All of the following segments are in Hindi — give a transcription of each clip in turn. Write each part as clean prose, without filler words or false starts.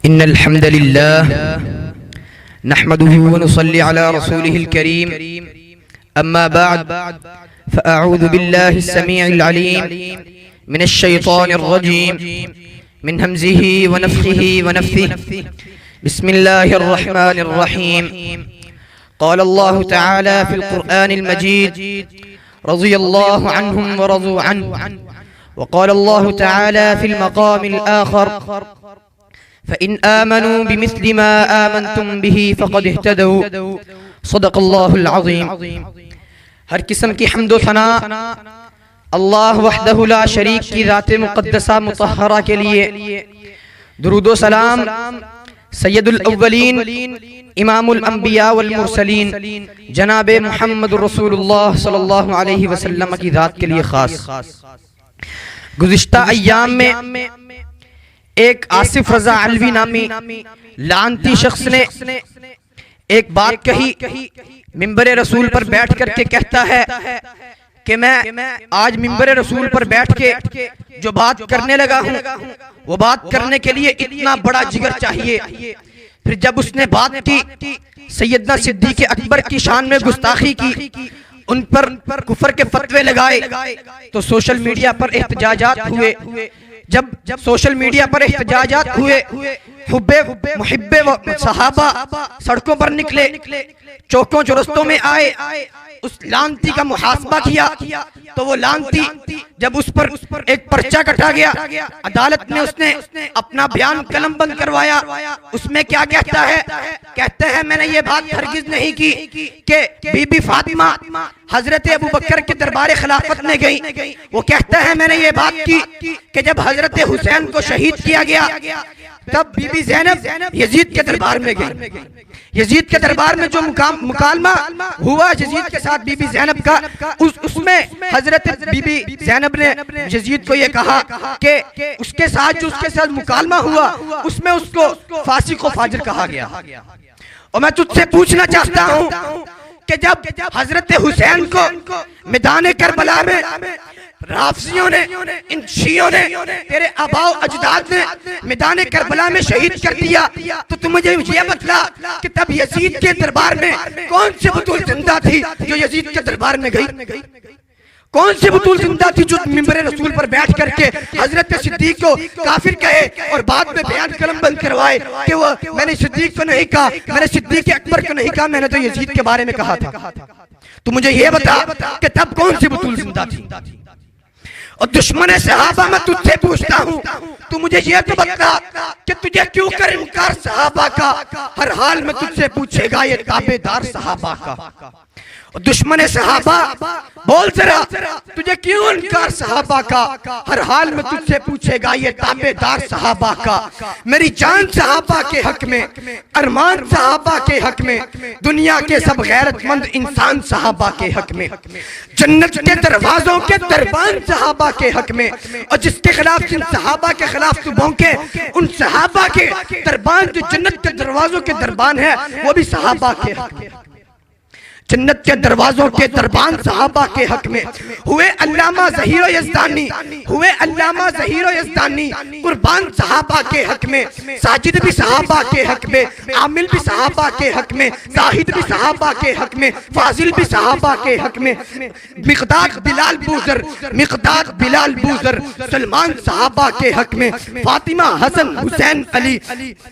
इन्नल हम्दुलिल्लाह नहमदुहु व नुसल्ली अला रसूलिहिल करीम अम्मा बअद फ़अऊज़ु बिल्लाहिस समीइल अलीम मिनश शैतानिर रजीम मिन हम्ज़िही व नफ़्ख़िही व नफ़्थिही बिस्मिल्लाहिर रहमानिर रहीम क़ाल अल्लाहु तआला फ़िल क़ुरआनिल मजीद रज़ियल्लाहु अन्हुम व रज़ू अन्हु व क़ाल अल्लाहु तआला फ़िल मक़ामिल आख़र फ़इन आमनू बिमिस्लि मा आमनतुम बिही फ़क़द इह्तदौ सदक़ल्लाहुल अज़ीम। हर किस्म की हम्द व सना अल्लाह वहदहु ला शरीक की ज़ात मुक़द्दसा मुतहरा के लिए, दुरूद व सलाम सय्यदुल अव्वलीन इमामुल अंबिया वल मुरसलीन जनाब मुहम्मद रसूलुल्लाह सल्लल्लाहु अलैहि वसल्लम की ज़ात के लिए ख़ास। गुज़िश्ता अय्याम में एक आसिफ रजा अलवी नामी लानती शख्स ने एक बात कही, मिंबर रसूल पर बैठ करके कहता है कि मैं आज मिंबर रसूल पर बैठ के जो बात करने लगा हूँ वो बात करने के लिए इतना बड़ा जिगर चाहिए। फिर जब उसने बात की, सैयदना सिद्दीक़ अकबर की शान में गुस्ताखी की, उन पर कुफर के फतवे लगाए, तो सोशल मीडिया पर एहतजाजात हुए। जब सोशल मीडिया पर एहतजाजात हुए, हुब्बे मुहिब्बे व सहाबा सड़कों पर निकले, चौकों चौरस्तों में आए, उस लानती का मुहासबा किया। तो वो लानती जब उस पर एक पर्चा कटा गया, अदालत में उसने अपना बयान कलम बंद करवाया। उसमें क्या कहता है? कहते हैं मैंने ये बात हरगिज नहीं की कि बीबी फातिमा हजरत अबू बकर के दरबार खिलाफत में गई। वो कहता है मैंने ये बात की कि जब हजरत हुसैन को शहीद किया गया तब बीबी ज़ैनब यजीद के दरबार में गई। यजीद के दरबार में जो मुकालमा हुआ यजीद के साथ बीबी ज़ैनब का, उसमें हजरत बीबी ज़ैनब ने यजीद को ये कहा कि उसके साथ जो उसके साथ मुकालमा हुआ उसमें उसको फासिक व फाजिर कहा गया। और मैं तुझसे पूछना चाहता हूँ कि जब हजरत हुसैन को मैदान करबला में राफियों ने, इन शियों ने, तेरे आबाओ अजदाद ने मैदान करबला में शहीद कर दिया, तो तुम मुझे ये बतला कि तब यजीद के दरबार में कौन सी बतूल जिंदा थी जो यजीद के दरबार में गई? कौन सी बतूल जिंदा थी जो मिंबर रसूल पर बैठ करके हजरत सिद्दीक को काफिर कहे और बाद में बयान कलम बंद करवाए कि वो मैंने सिद्दीक को नहीं कहा, मैंने सिद्दीक अकबर को नहीं कहा, मैंने तो यजीद के बारे में कहा था। तो मुझे ये बता कि तब कौन सी बतूल जिंदा थी? और दुश्मन सहाबा मैं तुझसे पूछता हूँ, तू मुझे ये तो बता कि तुझे क्यों कर इनकार सहाबा का? हर हाल में तुझसे पूछेगा ये ताबेदार सहाबा का। और दुश्मन सहाबा बोल जरा, तुझे क्यों इनकार सहाबा का? हर हाल में तुझसे पूछेगा ये ताबेदार सहाबा का। मेरी जान सहाबा के हक में, अरमान सहाबा के हक में, दुनिया के सब गैरतमंद इंसान सहाबा के हक में, जन्नत के दरवाजों के दरबान सहाबा के हक में, और जिसके खिलाफ जिन सहाबा के खिलाफ तू भौंके उन सहाबा के दरबान जो जन्नत के दरवाजों के दरबान है वो भी सहाबा के हक में। जन्नत के दरवाजों के दरबान सहाबा के हक में हुए अल्लामा ज़हीर यज़दानी, हुए अल्लामा ज़हीर यज़दानी कुर्बान सहाबा के हक में, साजिद भी सहाबा के हक में, आमिल भी सहाबा के हक में, जाहिद भी सहाबा के हक में, फाजिल भी सहाबा के हक में, मिक़दाद बिलाल बूज़र सलमान सहाबा के हक में, फातिमा हसन हुसैन अली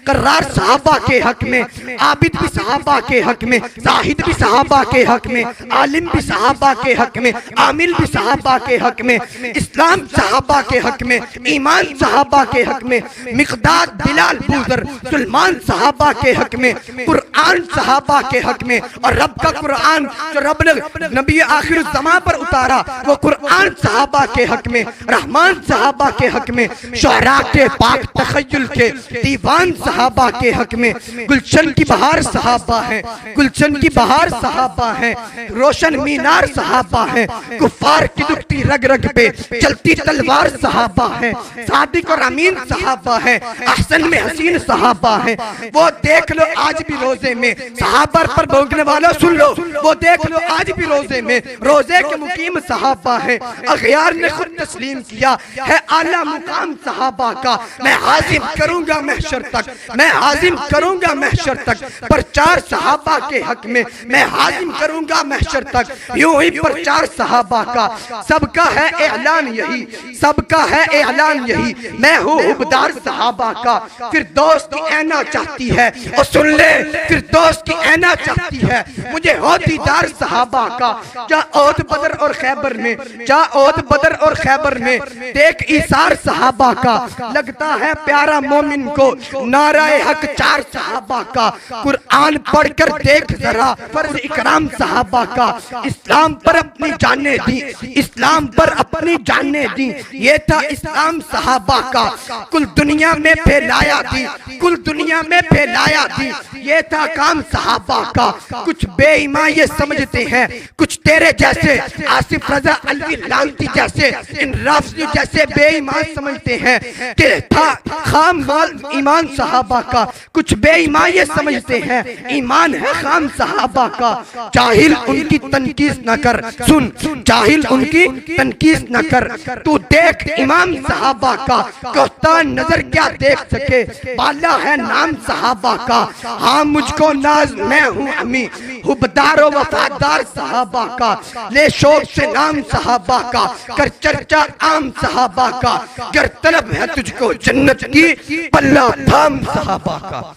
कर्रार सहाबा के हक में, आबिद भी सहाबा के हक में, जाहिद भी सहाबा के हक में, आलिम भी सहाबा के हक में, आमिल भी सहाबा के हक में, इस्लाम सहाबा के हक में, ईमान सहाबा के हक में, मिक़दाद बिलाल बूज़र सलमान सहाबा के हक में, कुरान सहाबा के हक में। और रब का कुरान जो रब ने नबी आखिर ज़मां पर उतारा वो कुरान सहाबा के हक में, रहमान सहाबा के हक में, शुअरा के पाक तख़य्युल के दीवान सहाबा के हक में, गुलशन की बहार सहाबा है, गुलशन की बहार सहाबा सहाबा हैं, रोशन मीनार सहाबा हैं, कुफार की दुखती रग रग पे चलती तलवार सहाबा हैं, सादिक और अमीन सहाबा हैं, अहसन में हसीन सहाबा हैं। वो देख लो आज भी रोजे में सहाबा पर भोगने वालों सुन लो, वो देख लो आज भी रोजे में रोजे के मुकीम सहाबा हैं। अखयार ने खुद तस्लीम किया है आला मुकाम सहाबा का, मैं हाजिम करूंगा महशर तक, मैं हाजिम करूंगा महशर तक, प्रचार सहाबा के हक में मैं हाजिम करूंगा महशर तक। यूं ही प्रचार सहाबा का सबका है ऐलान यही, सबका है ऐलान यही, मैं हूँ हुबदार सहाबा का। फिर दोस्त की ऐना चाहती है और सुन ले, फिर दोस्त की ऐना चाहती है मुझे हो दीदार सहाबा का। क्या ओद बदर और खैबर में, क्या ओद बदर और खैबर में देख इसार सहाबा का, लगता है प्यारा मोमिन को नाराए हक चार सहाबा का। कुरान पढ़कर देख जरा फर्ज इकराम सहाबा का, इस्लाम पर अपनी जाने दी, इस्लाम पर अपनी जाने दी, ये था इस्लाम सहाबा का। कुल दुनिया में फैलाया दी, कुल दुनिया में फैलाया दी, ये था काम सहाबा का। कुछ बेईमान ये समझते हैं, कुछ तेरे जैसे आसिफ रजा अलवी लांती जैसे इन राफिजी जैसे बेईमान समझते हैं कि था खाम माल ईमान सहाबा का। कुछ बेईमान ये समझते हैं ईमान है खाम सहाबा का। जाहिल उनकी तनकीस न कर, सुन जाहिल उनकी तनकीस न कर, तू देख इमाम सहाबा का, कहता नजर क्या देख सके, बाला है नाम सहाबा का। हाँ मुझको नाज मैं हूँ अमी, हुबदार व वफादार सहाबा का, ले शौक से नाम सहाबा का, कर चर्चा आम सहाबा का। गर तलब है तुझको जन्नत की, पल्ला थाम सहाबा का।